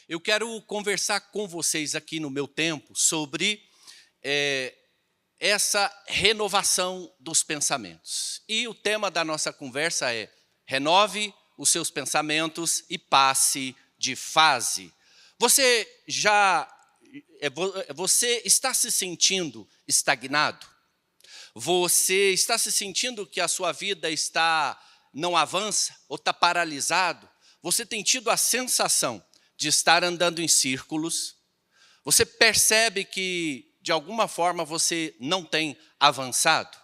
Eu quero conversar com vocês aqui no meu tempo sobre essa renovação dos pensamentos. E o tema da nossa conversa é: renove os seus pensamentos e passe de fase. Você está se sentindo estagnado? Você está se sentindo que a sua vida não avança ou está paralisado? Você tem tido a sensação de estar andando em círculos? Você percebe que, de alguma forma, você não tem avançado?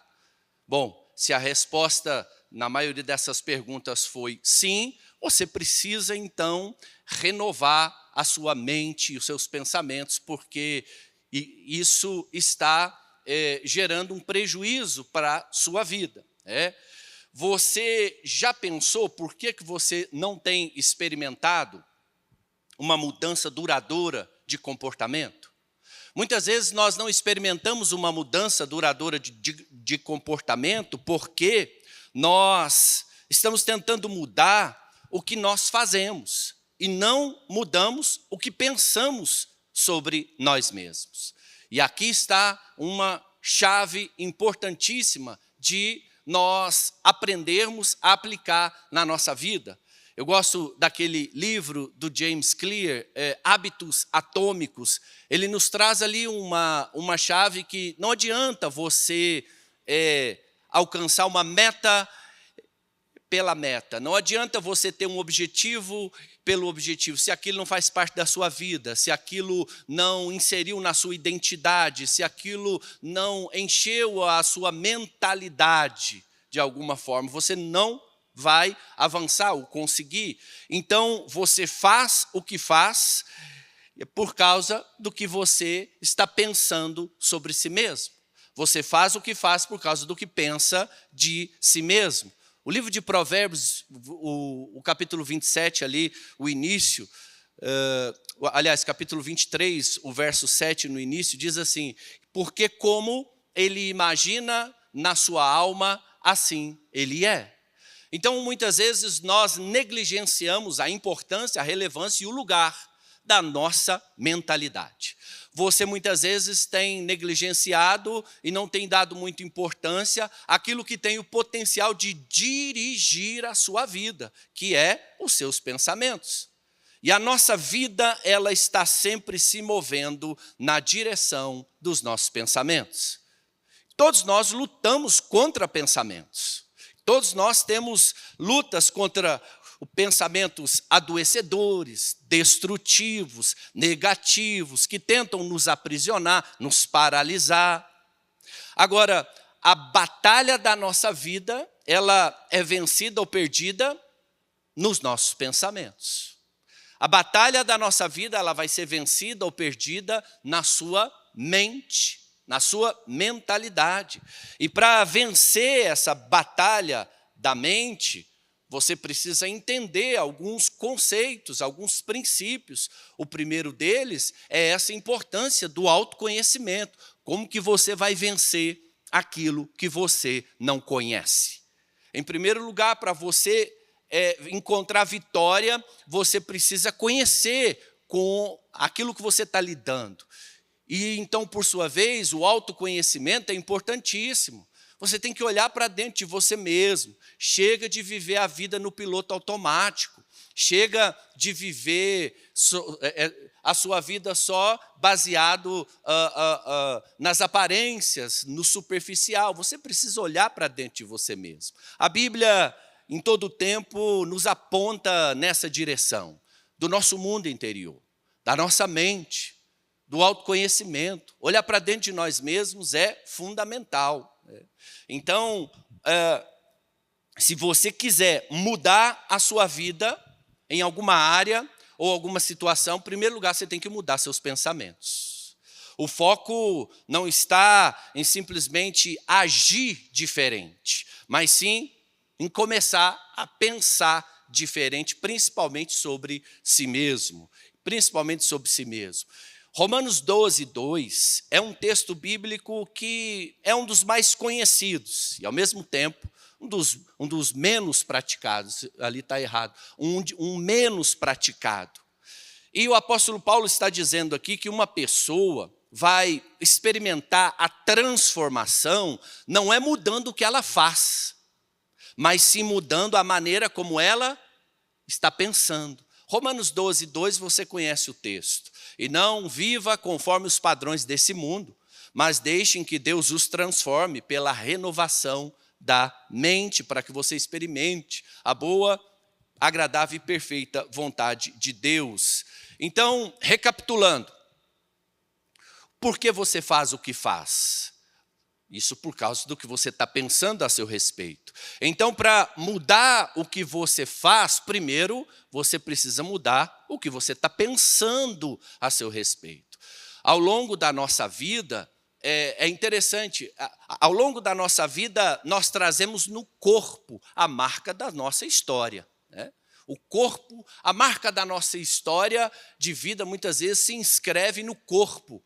Bom, se a resposta na maioria dessas perguntas foi sim, você precisa, então, renovar a sua mente e os seus pensamentos, porque isso está gerando um prejuízo para a sua vida. Você já pensou por que você não tem experimentado uma mudança duradoura de comportamento? Muitas vezes nós não experimentamos uma mudança duradoura de comportamento porque nós estamos tentando mudar o que nós fazemos e não mudamos o que pensamos sobre nós mesmos. E aqui está uma chave importantíssima de nós aprendermos a aplicar na nossa vida. Eu gosto daquele livro do James Clear, Hábitos Atômicos. Ele nos traz ali uma chave que não adianta você alcançar uma meta pela meta. Não adianta você ter um objetivo pelo objetivo, se aquilo não faz parte da sua vida, se aquilo não inseriu na sua identidade, se aquilo não encheu a sua mentalidade de alguma forma, você não vai avançar ou conseguir. Então, você faz o que faz por causa do que você está pensando sobre si mesmo. Você faz o que faz por causa do que pensa de si mesmo. O livro de Provérbios, o capítulo 27 ali, o início, aliás, capítulo 23, o verso 7 no início, diz assim: porque como ele imagina na sua alma, assim ele é. Então, muitas vezes, nós negligenciamos a importância, a relevância e o lugar da nossa mentalidade. Você, muitas vezes, tem negligenciado e não tem dado muita importância àquilo que tem o potencial de dirigir a sua vida, que é os seus pensamentos. E a nossa vida, ela está sempre se movendo na direção dos nossos pensamentos. Todos nós lutamos contra pensamentos. Todos nós temos lutas contra pensamentos adoecedores, destrutivos, negativos, que tentam nos aprisionar, nos paralisar. Agora, a batalha da nossa vida, ela é vencida ou perdida nos nossos pensamentos. A batalha da nossa vida, ela vai ser vencida ou perdida na sua mente, na sua mentalidade. E para vencer essa batalha da mente, você precisa entender alguns conceitos, alguns princípios. O primeiro deles é essa importância do autoconhecimento. Como que você vai vencer aquilo que você não conhece? Em primeiro lugar, para você encontrar vitória, você precisa conhecer com aquilo que você está lidando. E então, por sua vez, o autoconhecimento é importantíssimo. Você tem que olhar para dentro de você mesmo. Chega de viver a vida no piloto automático. Chega de viver a sua vida só baseado nas aparências, no superficial. Você precisa olhar para dentro de você mesmo. A Bíblia, em todo o tempo, nos aponta nessa direção, do nosso mundo interior, da nossa mente, do autoconhecimento. Olhar para dentro de nós mesmos é fundamental. Então, se você quiser mudar a sua vida em alguma área ou alguma situação, em primeiro lugar, você tem que mudar seus pensamentos. O foco não está em simplesmente agir diferente, mas sim em começar a pensar diferente, principalmente sobre si mesmo. Romanos 12, 2 é um texto bíblico que é um dos mais conhecidos e, ao mesmo tempo, um dos menos praticados. Ali está errado. Um menos praticado. E o apóstolo Paulo está dizendo aqui que uma pessoa vai experimentar a transformação não é mudando o que ela faz, mas sim mudando a maneira como ela está pensando. Romanos 12, 2, você conhece o texto. E não viva conforme os padrões desse mundo, mas deixem que Deus os transforme pela renovação da mente, para que você experimente a boa, agradável e perfeita vontade de Deus. Então, recapitulando, por que você faz o que faz? Isso por causa do que você está pensando a seu respeito. Então, para mudar o que você faz, primeiro, você precisa mudar o que você está pensando a seu respeito. Ao longo da nossa vida, é interessante, ao longo da nossa vida, nós trazemos no corpo a marca da nossa história, né? O corpo, a marca da nossa história de vida, muitas vezes se inscreve no corpo,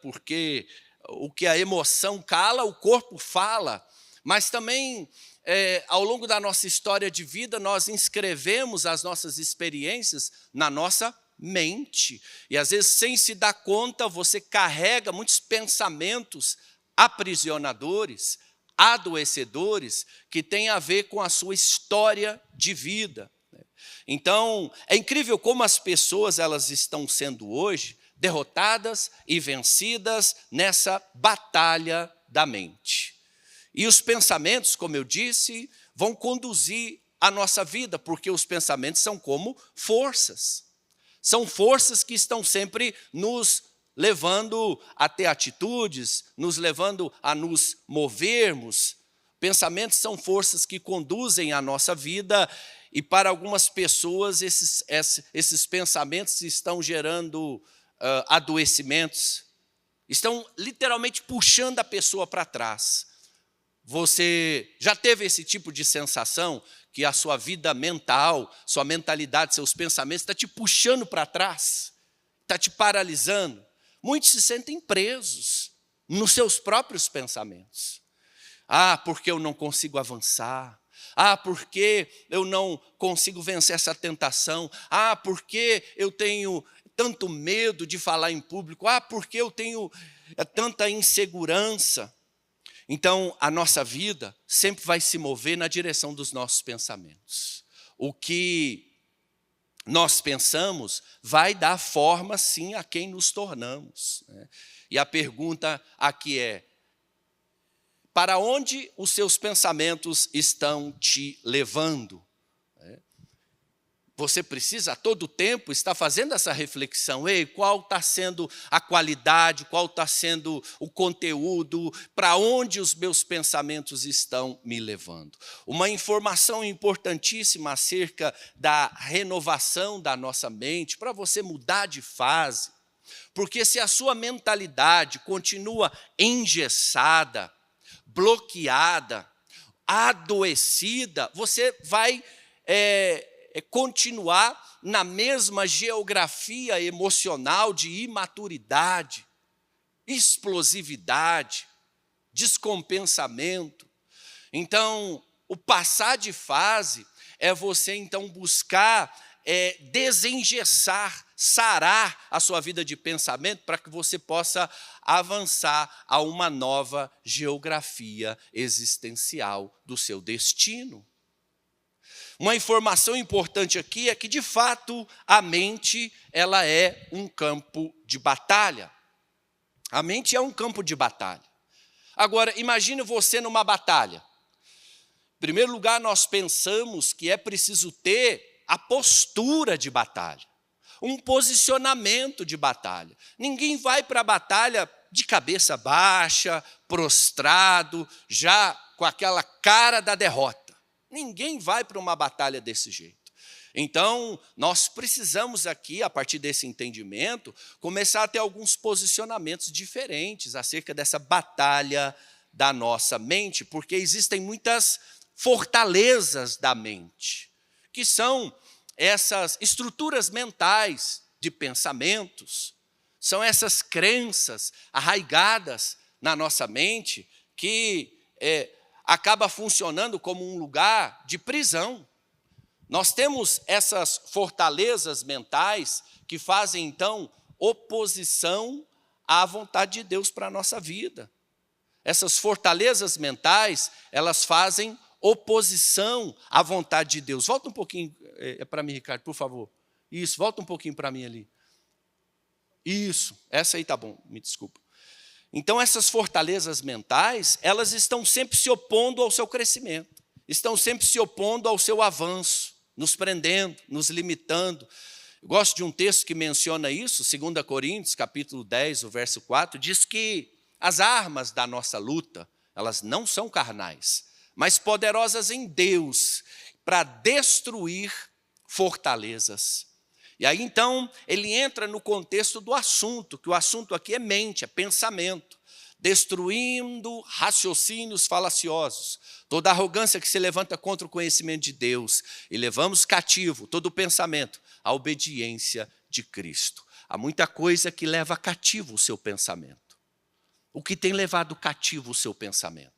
porque o que a emoção cala, o corpo fala, mas também, ao longo da nossa história de vida, nós inscrevemos as nossas experiências na nossa mente. E às vezes, sem se dar conta, você carrega muitos pensamentos aprisionadores, adoecedores, que têm a ver com a sua história de vida. Então, é incrível como as pessoas elas estão sendo hoje derrotadas e vencidas nessa batalha da mente. E os pensamentos, como eu disse, vão conduzir a nossa vida, porque os pensamentos são como forças. São forças que estão sempre nos levando a ter atitudes, nos levando a nos movermos. Pensamentos são forças que conduzem a nossa vida, e para algumas pessoas esses pensamentos estão gerando adoecimentos, estão literalmente puxando a pessoa para trás. Você já teve esse tipo de sensação que a sua vida mental, sua mentalidade, seus pensamentos está te puxando para trás, está te paralisando? Muitos se sentem presos nos seus próprios pensamentos. Porque eu não consigo avançar. Porque eu não consigo vencer essa tentação. Porque eu tenho tanto medo de falar em público. Porque eu tenho tanta insegurança. Então, a nossa vida sempre vai se mover na direção dos nossos pensamentos. O que nós pensamos vai dar forma, sim, a quem nos tornamos, né? E a pergunta aqui é: para onde os seus pensamentos estão te levando? Você precisa a todo tempo estar fazendo essa reflexão. Qual está sendo a qualidade, qual está sendo o conteúdo, para onde os meus pensamentos estão me levando? Uma informação importantíssima acerca da renovação da nossa mente, para você mudar de fase. Porque se a sua mentalidade continua engessada, bloqueada, adoecida, você vai continuar na mesma geografia emocional de imaturidade, explosividade, descompensamento. Então, o passar de fase é você então buscar desengessar, sarar a sua vida de pensamento para que você possa avançar a uma nova geografia existencial do seu destino. Uma informação importante aqui é que, de fato, a mente ela é um campo de batalha. A mente é um campo de batalha. Agora, imagine você numa batalha. Em primeiro lugar, nós pensamos que é preciso ter a postura de batalha, um posicionamento de batalha. Ninguém vai para a batalha de cabeça baixa, prostrado, já com aquela cara da derrota. Ninguém vai para uma batalha desse jeito. Então, nós precisamos aqui, a partir desse entendimento, começar a ter alguns posicionamentos diferentes acerca dessa batalha da nossa mente, porque existem muitas fortalezas da mente, que são essas estruturas mentais de pensamentos, são essas crenças arraigadas na nossa mente que acaba funcionando como um lugar de prisão. Nós temos essas fortalezas mentais que fazem, então, oposição à vontade de Deus para a nossa vida. Essas fortalezas mentais, elas fazem oposição à vontade de Deus. Volta um pouquinho para mim, Ricardo, por favor. Isso, volta um pouquinho para mim ali. Isso, essa aí tá bom, me desculpa. Então, essas fortalezas mentais, elas estão sempre se opondo ao seu crescimento, estão sempre se opondo ao seu avanço, nos prendendo, nos limitando. Eu gosto de um texto que menciona isso, 2 Coríntios, capítulo 10, o verso 4, diz que as armas da nossa luta, elas não são carnais, mas poderosas em Deus para destruir fortalezas. E aí, então, ele entra no contexto do assunto, que o assunto aqui é mente, é pensamento, destruindo raciocínios falaciosos, toda arrogância que se levanta contra o conhecimento de Deus, e levamos cativo todo o pensamento à obediência de Cristo. Há muita coisa que leva cativo o seu pensamento. O que tem levado cativo o seu pensamento?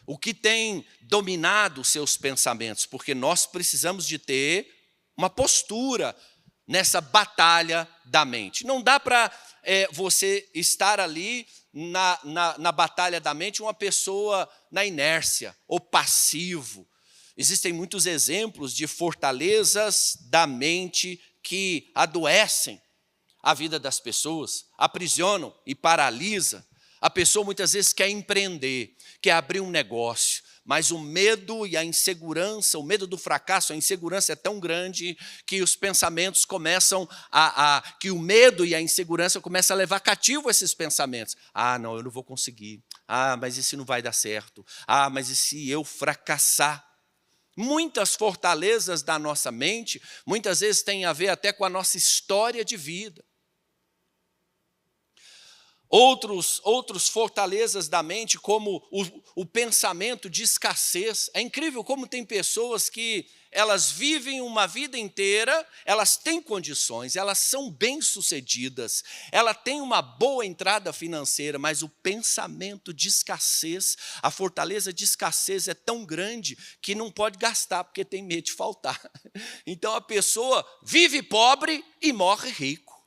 O que tem dominado os seus pensamentos? Porque nós precisamos de ter uma postura nessa batalha da mente. Não dá para você estar ali na batalha da mente uma pessoa na inércia ou passivo. Existem muitos exemplos de fortalezas da mente que adoecem a vida das pessoas, aprisionam e paralisam. A pessoa muitas vezes quer empreender, quer abrir um negócio, mas o medo e a insegurança, o medo do fracasso, a insegurança é tão grande que os pensamentos começam que o medo e a insegurança começam a levar cativo esses pensamentos. Ah, não, eu não vou conseguir. Ah, mas e se não vai dar certo? Ah, mas e se eu fracassar? Muitas fortalezas da nossa mente, muitas vezes têm a ver até com a nossa história de vida. Outros fortalezas da mente, como o pensamento de escassez. É incrível como tem pessoas que elas vivem uma vida inteira, elas têm condições, elas são bem-sucedidas, ela tem uma boa entrada financeira, mas o pensamento de escassez, a fortaleza de escassez é tão grande que não pode gastar, porque tem medo de faltar. Então a pessoa vive pobre e morre rico.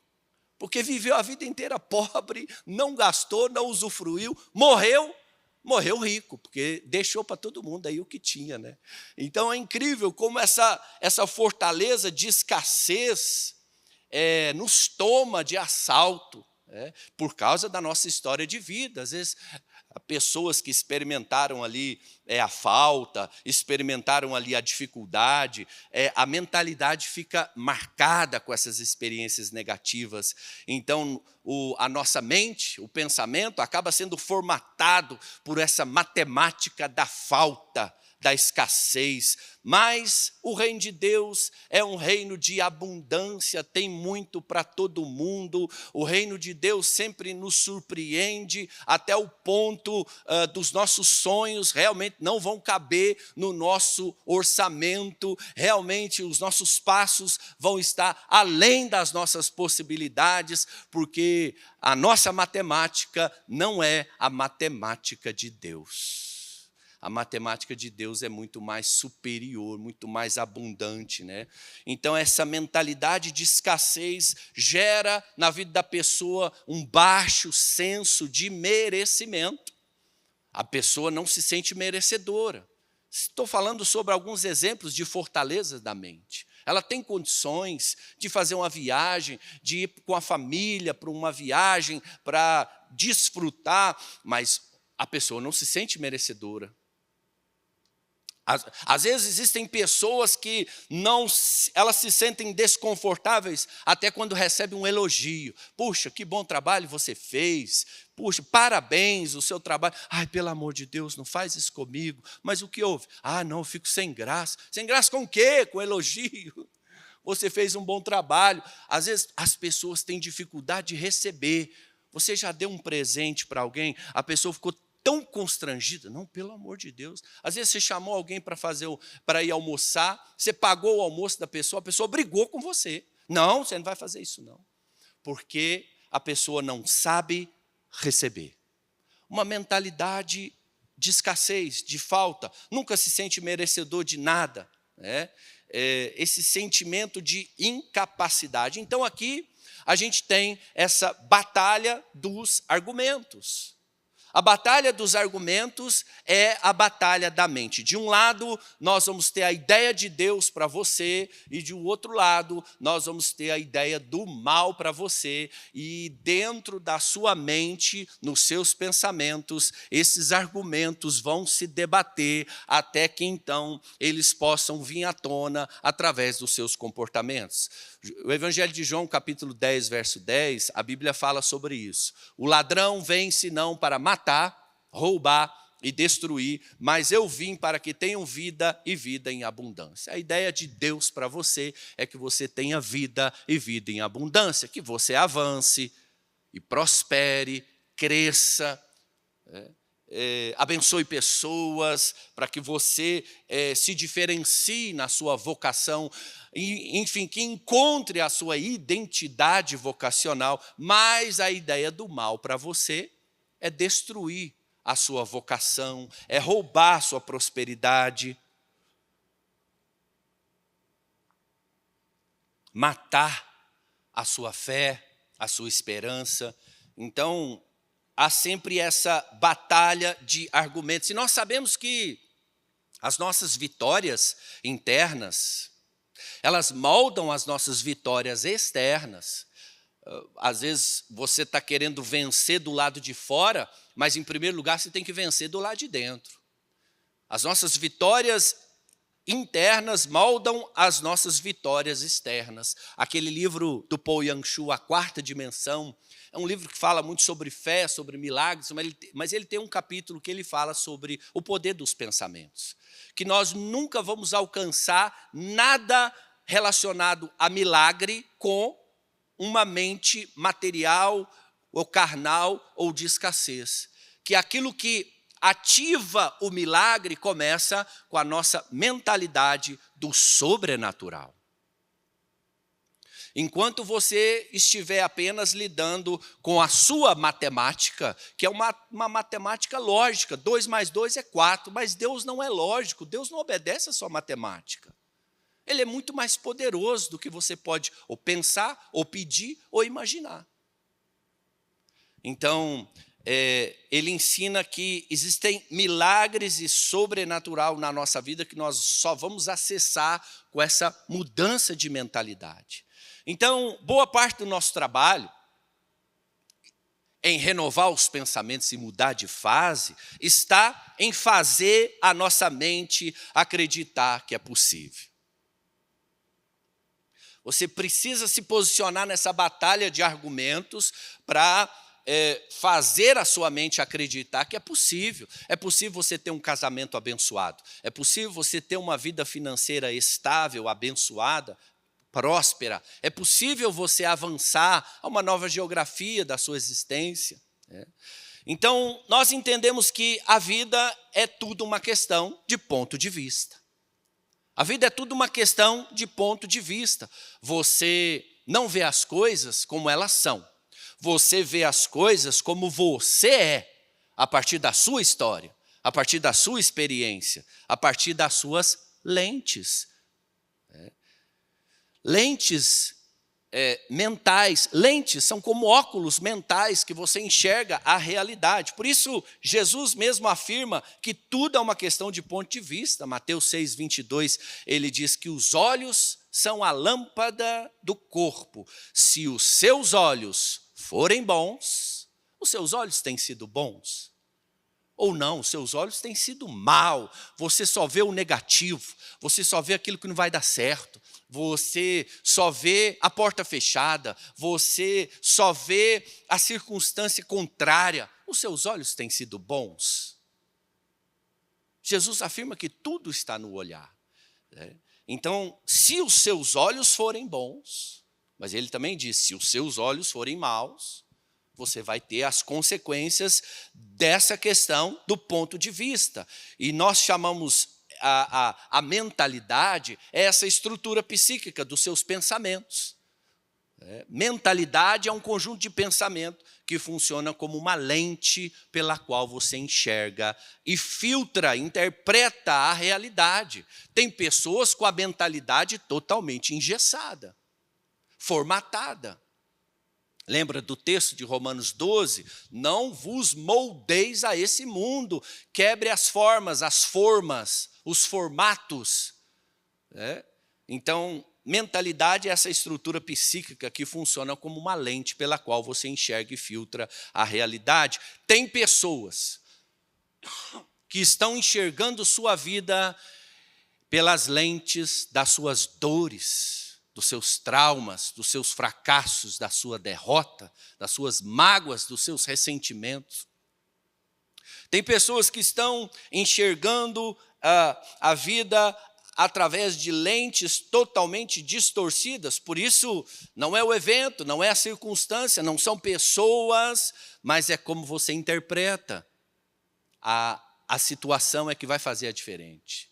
Porque viveu a vida inteira pobre, não gastou, não usufruiu, morreu rico, porque deixou para todo mundo aí o que tinha, né? Então é incrível como essa fortaleza de escassez nos toma de assalto, por causa da nossa história de vida. Às vezes, pessoas que experimentaram ali a falta, experimentaram ali a dificuldade, a mentalidade fica marcada com essas experiências negativas. Então, a nossa mente, o pensamento, acaba sendo formatado por essa matemática da falta, da escassez. Mas o reino de Deus é um reino de abundância, tem muito para todo mundo. O reino de Deus sempre nos surpreende até o ponto dos nossos sonhos realmente não vão caber no nosso orçamento. Realmente os nossos passos vão estar além das nossas possibilidades, porque a nossa matemática não é a matemática de Deus. A matemática de Deus é muito mais superior, muito mais abundante, né? Então, essa mentalidade de escassez gera na vida da pessoa um baixo senso de merecimento. A pessoa não se sente merecedora. Estou falando sobre alguns exemplos de fortalezas da mente. Ela tem condições de fazer uma viagem, de ir com a família para uma viagem, para desfrutar, mas a pessoa não se sente merecedora. Às vezes existem pessoas que elas se sentem desconfortáveis até quando recebem um elogio. Puxa, que bom trabalho você fez. Puxa, parabéns, o seu trabalho. Ai, pelo amor de Deus, não faz isso comigo. Mas o que houve? Ah, não, eu fico sem graça. Sem graça com o quê? Com elogio. Você fez um bom trabalho. Às vezes as pessoas têm dificuldade de receber. Você já deu um presente para alguém, a pessoa ficou tão constrangida. Não, pelo amor de Deus. Às vezes você chamou alguém para ir almoçar, você pagou o almoço da pessoa, a pessoa brigou com você. Não, você não vai fazer isso não. Porque a pessoa não sabe receber. Uma mentalidade de escassez, de falta, nunca se sente merecedor de nada. né? Esse sentimento de incapacidade. Então, aqui, a gente tem essa batalha dos argumentos. A batalha dos argumentos é a batalha da mente. De um lado, nós vamos ter a ideia de Deus para você, e de um outro lado, nós vamos ter a ideia do mal para você. E dentro da sua mente, nos seus pensamentos, esses argumentos vão se debater até que então eles possam vir à tona através dos seus comportamentos. O Evangelho de João, capítulo 10, verso 10, a Bíblia fala sobre isso. O ladrão vem senão para matar, roubar e destruir, mas eu vim para que tenham vida e vida em abundância. A ideia de Deus para você é que você tenha vida e vida em abundância, que você avance e prospere, cresça, abençoe pessoas, para que você se diferencie na sua vocação, enfim, que encontre a sua identidade vocacional. Mas a ideia do mal para você é destruir a sua vocação, é roubar a sua prosperidade, matar a sua fé, a sua esperança. Então, há sempre essa batalha de argumentos. E nós sabemos que as nossas vitórias internas, elas moldam as nossas vitórias externas. Às vezes você está querendo vencer do lado de fora, mas em primeiro lugar você tem que vencer do lado de dentro. As nossas vitórias internas moldam as nossas vitórias externas. Aquele livro do Paul Yang-Shu, A Quarta Dimensão, é um livro que fala muito sobre fé, sobre milagres, mas ele tem um capítulo que ele fala sobre o poder dos pensamentos. Que nós nunca vamos alcançar nada relacionado a milagre com uma mente material ou carnal ou de escassez. Que aquilo que ativa o milagre começa com a nossa mentalidade do sobrenatural. Enquanto você estiver apenas lidando com a sua matemática, que é uma matemática lógica, 2 mais 2 é 4, mas Deus não é lógico, Deus não obedece a sua matemática. Ele é muito mais poderoso do que você pode ou pensar, ou pedir, ou imaginar. Então, ele ensina que existem milagres e sobrenatural na nossa vida que nós só vamos acessar com essa mudança de mentalidade. Então, boa parte do nosso trabalho em renovar os pensamentos e mudar de fase está em fazer a nossa mente acreditar que é possível. Você precisa se posicionar nessa batalha de argumentos para fazer a sua mente acreditar que é possível. É possível você ter um casamento abençoado. É possível você ter uma vida financeira estável, abençoada, próspera. É possível você avançar a uma nova geografia da sua existência. Então, nós entendemos que a vida é tudo uma questão de ponto de vista. A vida é tudo uma questão de ponto de vista. Você não vê as coisas como elas são. Você vê as coisas como você é, a partir da sua história, a partir da sua experiência, a partir das suas lentes. Lentes mentais. Lentes são como óculos mentais que você enxerga a realidade. Por isso, Jesus mesmo afirma que tudo é uma questão de ponto de vista. Mateus 6, 22, ele diz que os olhos são a lâmpada do corpo. Se os seus olhos forem bons, os seus olhos têm sido bons. Ou não, os seus olhos têm sido mal. Você só vê o negativo, você só vê aquilo que não vai dar certo. Você só vê a porta fechada, você só vê a circunstância contrária. Os seus olhos têm sido bons. Jesus afirma que tudo está no olhar. Então, se os seus olhos forem bons, mas ele também diz, se os seus olhos forem maus, você vai ter as consequências dessa questão do ponto de vista. E nós chamamos a mentalidade, essa estrutura psíquica dos seus pensamentos. Mentalidade é um conjunto de pensamento que funciona como uma lente pela qual você enxerga e filtra, interpreta a realidade. Tem pessoas com a mentalidade totalmente engessada, formatada. Lembra do texto de Romanos 12? Não vos moldeis a esse mundo, quebre as formas, os formatos. Então, mentalidade é essa estrutura psíquica que funciona como uma lente pela qual você enxerga e filtra a realidade. Tem pessoas que estão enxergando sua vida pelas lentes das suas dores, dos seus traumas, dos seus fracassos, da sua derrota, das suas mágoas, dos seus ressentimentos. Tem pessoas que estão enxergando a vida através de lentes totalmente distorcidas. Por isso, não é o evento, não é a circunstância, não são pessoas, mas é como você interpreta. A situação é que vai fazer a diferença.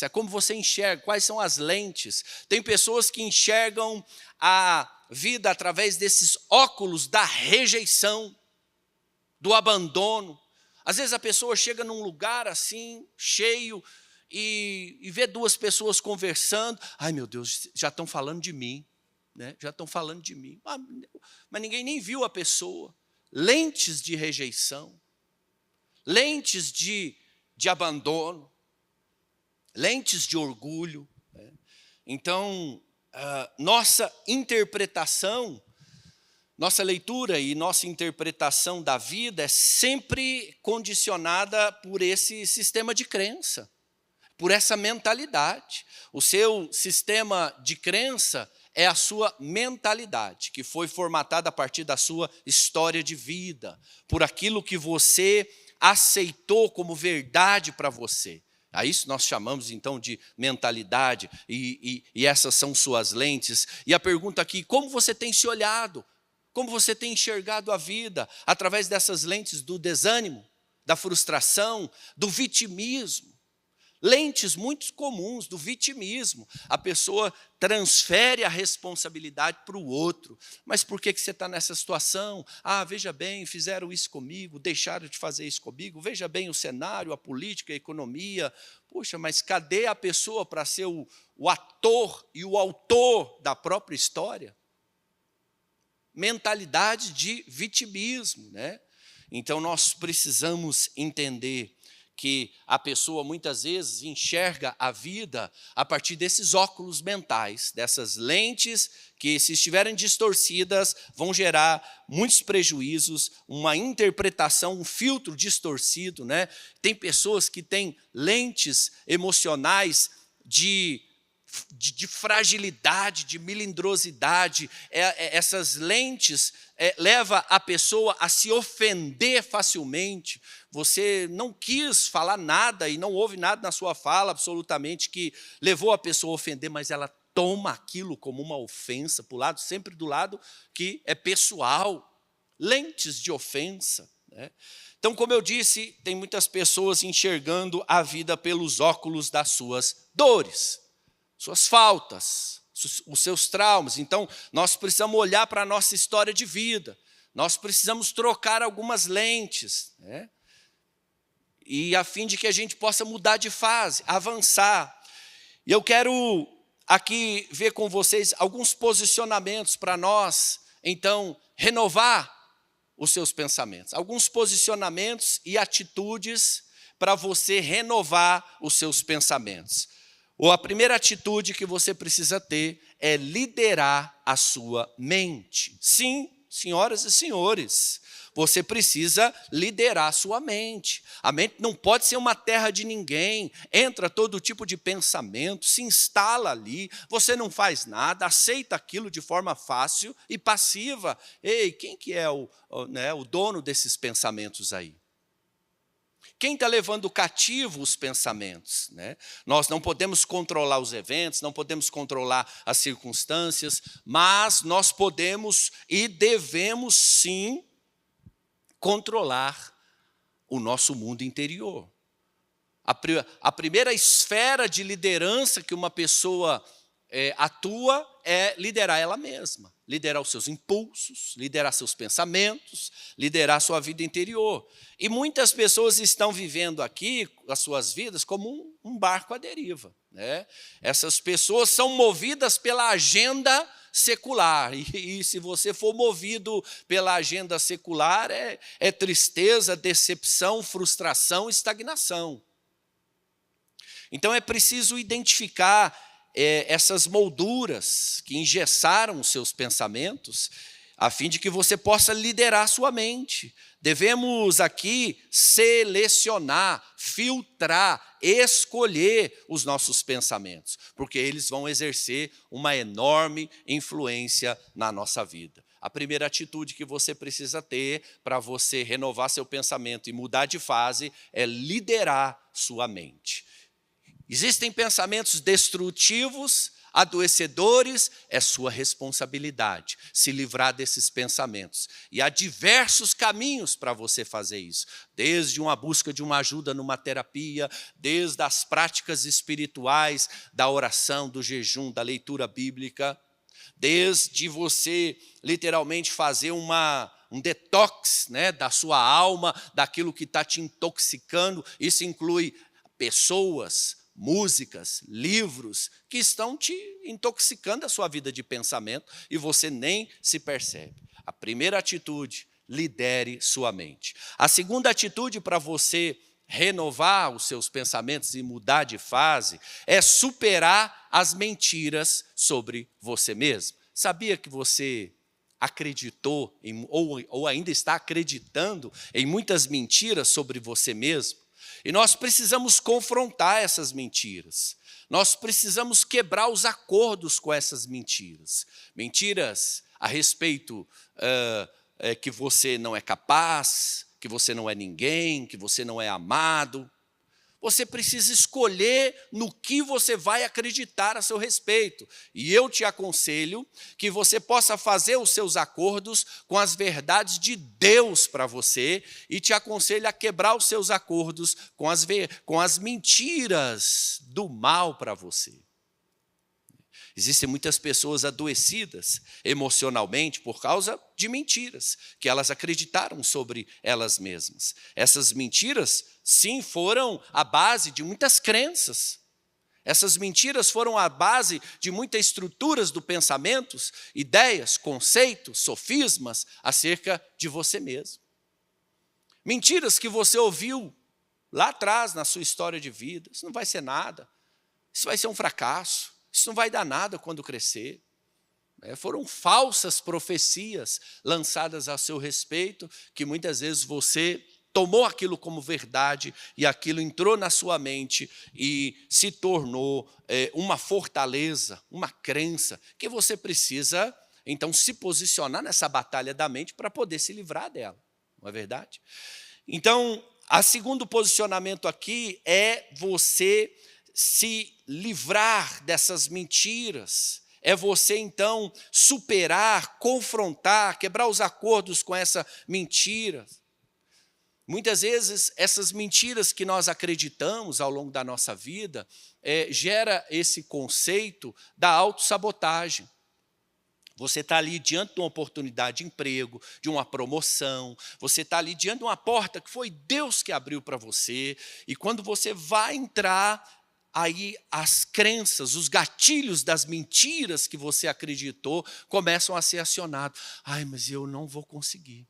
É como você enxerga, quais são as lentes. Tem pessoas que enxergam a vida através desses óculos da rejeição, do abandono. Às vezes a pessoa chega num lugar assim, cheio, e vê duas pessoas conversando. Ai, meu Deus, já estão falando de mim. Já estão falando de mim. Mas ninguém nem viu a pessoa. Lentes de rejeição. Lentes de abandono. Lentes de orgulho. Então, nossa interpretação, nossa leitura e nossa interpretação da vida é sempre condicionada por esse sistema de crença, por essa mentalidade. O seu sistema de crença é a sua mentalidade, que foi formatada a partir da sua história de vida, por aquilo que você aceitou como verdade para você. A isso nós chamamos, então, de mentalidade, e essas são suas lentes. E a pergunta aqui, como você tem se olhado? Como você tem enxergado a vida? Através dessas lentes do desânimo, da frustração, do vitimismo. Lentes muito comuns do vitimismo. A pessoa transfere a responsabilidade para o outro. Mas por que você está nessa situação? Veja bem, fizeram isso comigo, deixaram de fazer isso comigo. Veja bem o cenário, a política, a economia. Poxa, mas cadê a pessoa para ser o ator e o autor da própria história? Mentalidade de vitimismo, Então, nós precisamos entender que a pessoa muitas vezes enxerga a vida a partir desses óculos mentais, dessas lentes que, se estiverem distorcidas, vão gerar muitos prejuízos, uma interpretação, um filtro distorcido. Tem pessoas que têm lentes emocionais de fragilidade, de melindrosidade. Essas lentes levam a pessoa a se ofender facilmente. Você não quis falar nada e não houve nada na sua fala absolutamente que levou a pessoa a ofender, mas ela toma aquilo como uma ofensa para o lado, sempre do lado que é pessoal. Lentes de ofensa. Então, como eu disse, tem muitas pessoas enxergando a vida pelos óculos das suas dores, suas faltas, os seus traumas. Então, nós precisamos olhar para a nossa história de vida. Nós precisamos trocar algumas lentes, e a fim de que a gente possa mudar de fase, avançar. E eu quero aqui ver com vocês alguns posicionamentos para nós, então, renovar os seus pensamentos. Alguns posicionamentos e atitudes para você renovar os seus pensamentos. A primeira atitude que você precisa ter é liderar a sua mente. Sim, senhoras e senhores, você precisa liderar a sua mente. A mente não pode ser uma terra de ninguém. Entra todo tipo de pensamento, se instala ali, você não faz nada, aceita aquilo de forma fácil e passiva. Ei, quem que é o dono desses pensamentos aí? Quem está levando cativo os pensamentos? Nós não podemos controlar os eventos, não podemos controlar as circunstâncias, mas nós podemos e devemos sim controlar o nosso mundo interior. A primeira esfera de liderança que uma pessoa atua é liderar ela mesma, liderar os seus impulsos, liderar seus pensamentos, liderar sua vida interior. E muitas pessoas estão vivendo aqui as suas vidas como um barco à deriva, né? Essas pessoas são movidas pela agenda secular. E se você for movido pela agenda secular, é tristeza, decepção, frustração, estagnação. Então é preciso identificar essas molduras que engessaram os seus pensamentos, a fim de que você possa liderar sua mente. Devemos aqui selecionar, filtrar, escolher os nossos pensamentos, porque eles vão exercer uma enorme influência na nossa vida. A primeira atitude que você precisa ter para você renovar seu pensamento e mudar de fase é liderar sua mente. Existem pensamentos destrutivos, adoecedores, é sua responsabilidade se livrar desses pensamentos. E há diversos caminhos para você fazer isso, desde uma busca de uma ajuda numa terapia, desde as práticas espirituais, da oração, do jejum, da leitura bíblica, desde você literalmente fazer um detox, né, da sua alma, daquilo que está te intoxicando. Isso inclui pessoas, músicas, livros que estão te intoxicando a sua vida de pensamento e você nem se percebe. A primeira atitude, lidere sua mente. A segunda atitude para você renovar os seus pensamentos e mudar de fase é superar as mentiras sobre você mesmo. Sabia que você acreditou ou ainda está acreditando em muitas mentiras sobre você mesmo? E nós precisamos confrontar essas mentiras. Nós precisamos quebrar os acordos com essas mentiras. Mentiras a respeito que você não é capaz, que você não é ninguém, que você não é amado. Você precisa escolher no que você vai acreditar a seu respeito. E eu te aconselho que você possa fazer os seus acordos com as verdades de Deus para você e te aconselho a quebrar os seus acordos com as mentiras do mal para você. Existem muitas pessoas adoecidas emocionalmente por causa de mentiras que elas acreditaram sobre elas mesmas. Essas mentiras, sim, foram a base de muitas crenças. Essas mentiras foram a base de muitas estruturas do pensamento, ideias, conceitos, sofismas acerca de você mesmo. Mentiras que você ouviu lá atrás na sua história de vida. Isso não vai ser nada. Isso vai ser um fracasso. Isso não vai dar nada quando crescer. Foram falsas profecias lançadas a seu respeito, que muitas vezes você tomou aquilo como verdade e aquilo entrou na sua mente e se tornou uma fortaleza, uma crença, que você precisa, então, se posicionar nessa batalha da mente para poder se livrar dela. Não é verdade? Então, o segundo posicionamento aqui é você se livrar dessas mentiras, é você então superar, confrontar, quebrar os acordos com essa mentira. Muitas vezes essas mentiras que nós acreditamos ao longo da nossa vida gera esse conceito da autossabotagem. Você está ali diante de uma oportunidade de emprego, de uma promoção, você está ali diante de uma porta que foi Deus que abriu para você, e quando você vai entrar, aí as crenças, os gatilhos das mentiras que você acreditou começam a ser acionados. Ai, mas eu não vou conseguir.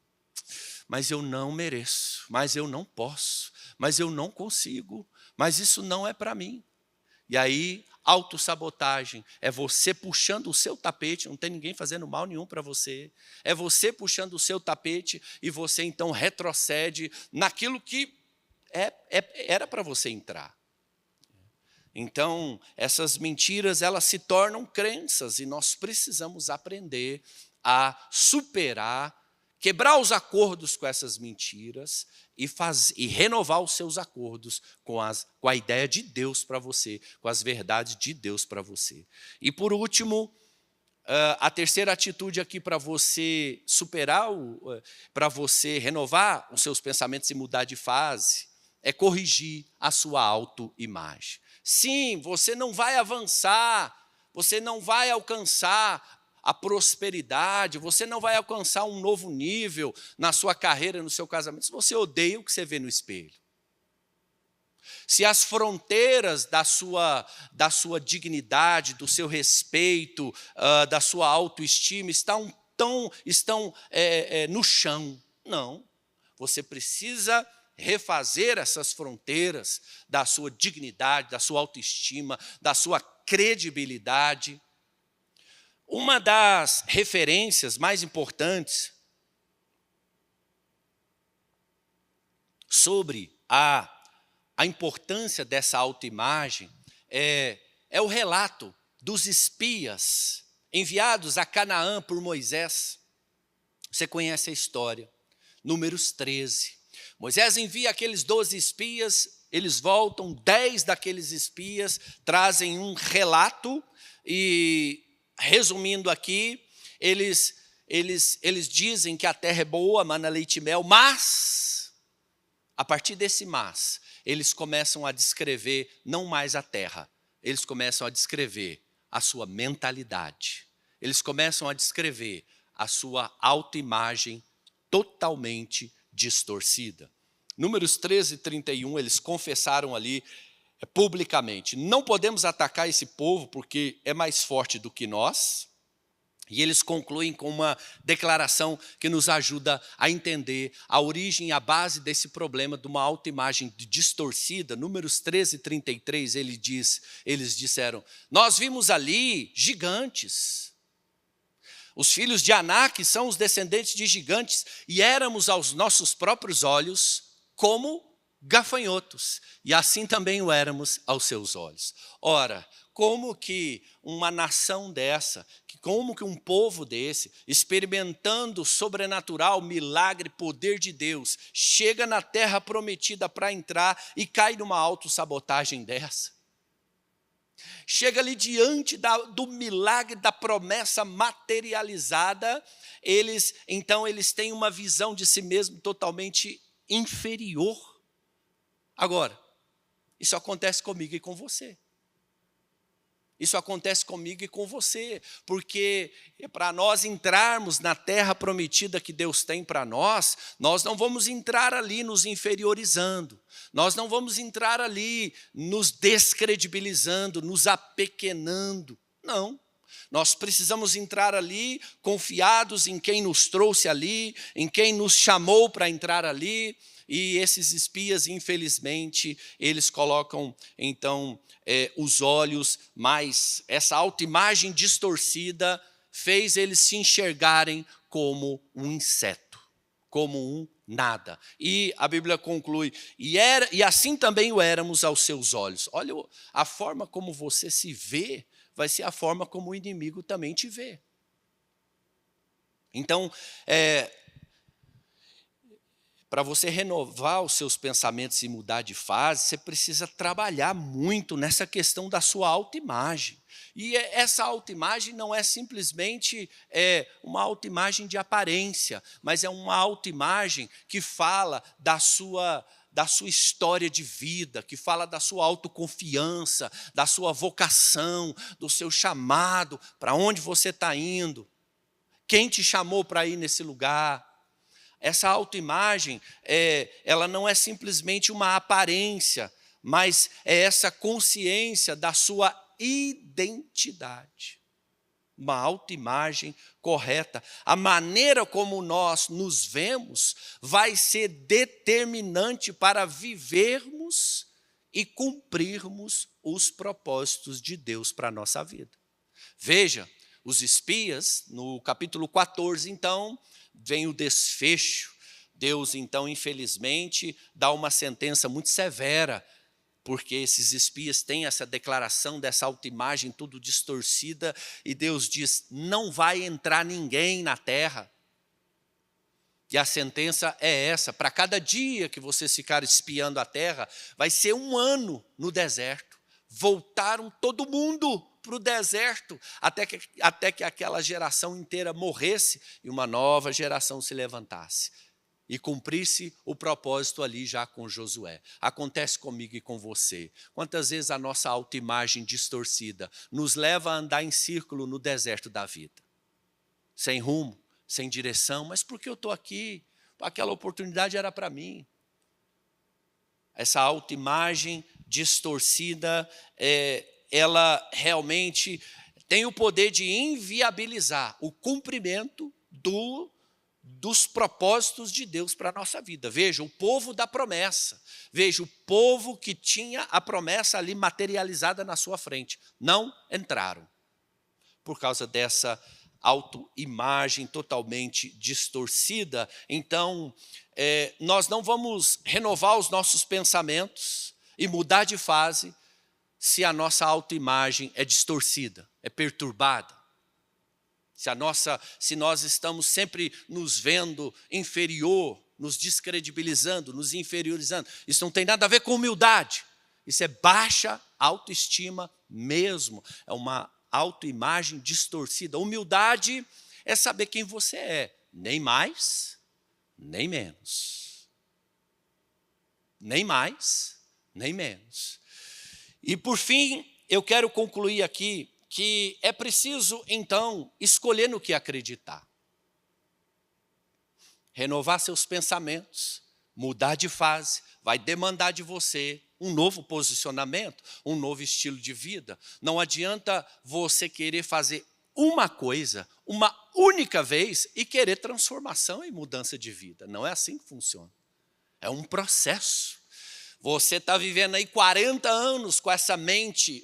Mas eu não mereço. Mas eu não posso. Mas eu não consigo. Mas isso não é para mim. E aí, autossabotagem é você puxando o seu tapete, não tem ninguém fazendo mal nenhum para você. É você puxando o seu tapete e você então retrocede naquilo que era para você entrar. Então, essas mentiras, elas se tornam crenças e nós precisamos aprender a superar, quebrar os acordos com essas mentiras e renovar os seus acordos com a ideia de Deus para você, com as verdades de Deus para você. E por último, a terceira atitude aqui para você superar, para você renovar os seus pensamentos e mudar de fase, é corrigir a sua autoimagem. Sim, você não vai avançar você não vai alcançar a prosperidade, você não vai alcançar um novo nível na sua carreira, no seu casamento, se você odeia o que você vê no espelho. Se as fronteiras da sua dignidade, do seu respeito, da sua autoestima estão no chão, não. Você precisa refazer essas fronteiras da sua dignidade, da sua autoestima, da sua credibilidade. Uma das referências mais importantes sobre a importância dessa autoimagem é o relato dos espias enviados a Canaã por Moisés. Você conhece a história, Números 13. Moisés envia aqueles 12 espias, eles voltam, 10 daqueles espias trazem um relato e, resumindo aqui, eles dizem que a terra é boa, mana leite e mel, mas, a partir desse mas, eles começam a descrever não mais a terra, eles começam a descrever a sua mentalidade. Eles começam a descrever a sua autoimagem totalmente distorcida. Números 13 e 31, eles confessaram ali publicamente: não podemos atacar esse povo porque é mais forte do que nós. E eles concluem com uma declaração que nos ajuda a entender a origem e a base desse problema de uma autoimagem distorcida. Números 13 e 33, eles disseram: nós vimos ali gigantes. Os filhos de Anak são os descendentes de gigantes e éramos aos nossos próprios olhos como gafanhotos. E assim também o éramos aos seus olhos. Ora, como que uma nação dessa, como que um povo desse, experimentando o sobrenatural, milagre, poder de Deus, chega na terra prometida para entrar e cai numa autossabotagem dessa? Chega ali diante do milagre, da promessa materializada, eles têm uma visão de si mesmo totalmente inferior. Agora, isso acontece comigo e com você. Isso acontece comigo e com você, porque para nós entrarmos na terra prometida que Deus tem para nós não vamos entrar ali nos inferiorizando, nós não vamos entrar ali nos descredibilizando, nos apequenando, não. Nós precisamos entrar ali confiados em quem nos trouxe ali, em quem nos chamou para entrar ali. E esses espias, infelizmente, eles colocam, então, os olhos, mas essa autoimagem distorcida fez eles se enxergarem como um inseto, como um nada. E a Bíblia conclui, e assim também o éramos aos seus olhos. Olha, a forma como você se vê vai ser a forma como o inimigo também te vê. Então, para você renovar os seus pensamentos e mudar de fase, você precisa trabalhar muito nessa questão da sua autoimagem. E essa autoimagem não é simplesmente uma autoimagem de aparência, mas é uma autoimagem que fala da sua história de vida, que fala da sua autoconfiança, da sua vocação, do seu chamado, para onde você está indo, quem te chamou para ir nesse lugar. Essa autoimagem, ela não é simplesmente uma aparência, mas é essa consciência da sua identidade. Uma autoimagem correta. A maneira como nós nos vemos vai ser determinante para vivermos e cumprirmos os propósitos de Deus para a nossa vida. Veja, os espias, no capítulo 14, então, vem o desfecho. Deus, então, infelizmente, dá uma sentença muito severa, porque esses espias têm essa declaração dessa autoimagem tudo distorcida, e Deus diz, não vai entrar ninguém na terra. E a sentença é essa, para cada dia que vocês ficarem espiando a terra, vai ser 1 ano no deserto. Voltaram todo mundo para o deserto, até que aquela geração inteira morresse e uma nova geração se levantasse. e cumprisse o propósito ali já com Josué. Acontece comigo e com você. Quantas vezes a nossa autoimagem distorcida nos leva a andar em círculo no deserto da vida? Sem rumo, sem direção, mas por que eu estou aqui? Aquela oportunidade era para mim. Essa autoimagem distorcida, ela realmente tem o poder de inviabilizar o cumprimento dos propósitos de Deus para a nossa vida. Veja, o povo da promessa. Veja, o povo que tinha a promessa ali materializada na sua frente. Não entraram. Por causa dessa autoimagem totalmente distorcida. Então, nós não vamos renovar os nossos pensamentos e mudar de fase se a nossa autoimagem é distorcida, é perturbada. Se nós estamos sempre nos vendo inferior, nos descredibilizando, nos inferiorizando. Isso não tem nada a ver com humildade. Isso é baixa autoestima mesmo. É uma autoimagem distorcida. Humildade é saber quem você é. Nem mais, nem menos. Nem mais, nem menos. E por fim, eu quero concluir aqui que é preciso, então, escolher no que acreditar. Renovar seus pensamentos, mudar de fase, vai demandar de você um novo posicionamento, um novo estilo de vida. Não adianta você querer fazer uma coisa, uma única vez, e querer transformação e mudança de vida. Não é assim que funciona. É um processo. Você está vivendo aí 40 anos com essa mente,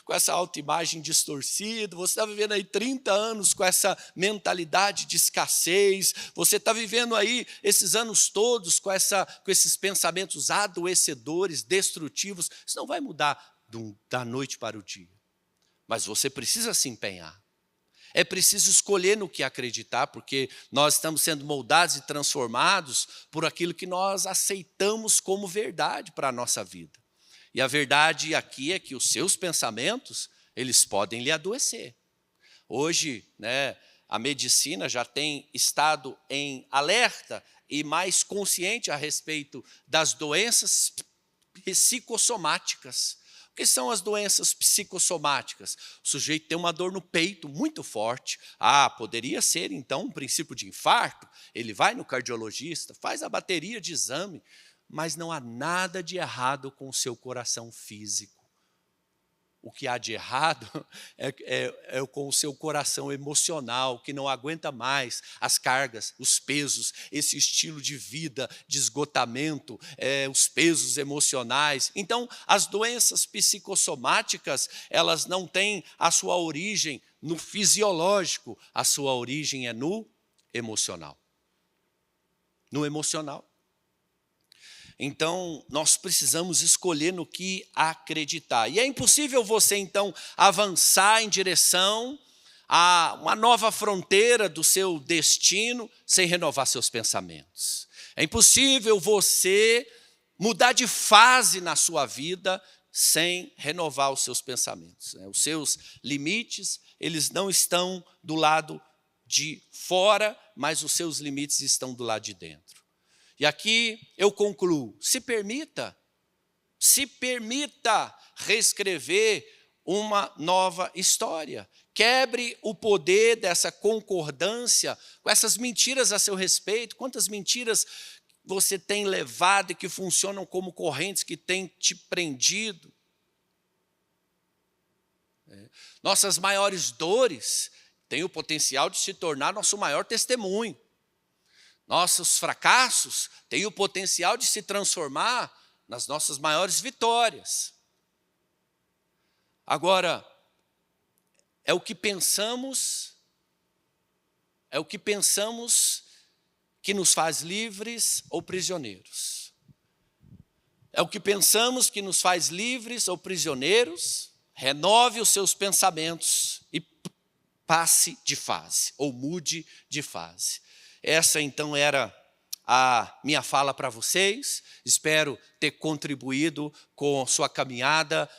com essa autoimagem distorcida. Você está vivendo aí 30 anos com essa mentalidade de escassez. Você está vivendo aí esses anos todos com esses pensamentos adoecedores, destrutivos. Isso não vai mudar da noite para o dia. Mas você precisa se empenhar. É preciso escolher no que acreditar, porque nós estamos sendo moldados e transformados por aquilo que nós aceitamos como verdade para a nossa vida. E a verdade aqui é que os seus pensamentos, eles podem lhe adoecer. Hoje, a medicina já tem estado em alerta e mais consciente a respeito das doenças psicossomáticas. O que são as doenças psicossomáticas? O sujeito tem uma dor no peito muito forte. Poderia ser então um princípio de infarto. Ele vai no cardiologista, faz a bateria de exame, mas não há nada de errado com o seu coração físico. O que há de errado é com o seu coração emocional, que não aguenta mais as cargas, os pesos, esse estilo de vida, de esgotamento, os pesos emocionais. Então, as doenças psicossomáticas, elas não têm a sua origem no fisiológico, a sua origem é no emocional. No emocional. Então, nós precisamos escolher no que acreditar. E é impossível você, então, avançar em direção a uma nova fronteira do seu destino sem renovar seus pensamentos. É impossível você mudar de fase na sua vida sem renovar os seus pensamentos. Os seus limites, eles não estão do lado de fora, mas os seus limites estão do lado de dentro. E aqui eu concluo, se permita reescrever uma nova história. Quebre o poder dessa concordância com essas mentiras a seu respeito. Quantas mentiras você tem levado e que funcionam como correntes que têm te prendido? Nossas maiores dores têm o potencial de se tornar nosso maior testemunho. Nossos fracassos têm o potencial de se transformar nas nossas maiores vitórias. Agora, é o que pensamos que nos faz livres ou prisioneiros. É o que pensamos que nos faz livres ou prisioneiros. Renove os seus pensamentos e passe de fase, ou mude de fase. Essa, então, era a minha fala para vocês. Espero ter contribuído com sua caminhada,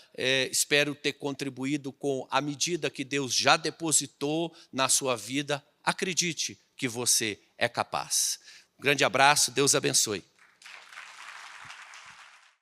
espero ter contribuído com a medida que Deus já depositou na sua vida. Acredite que você é capaz. Um grande abraço, Deus abençoe.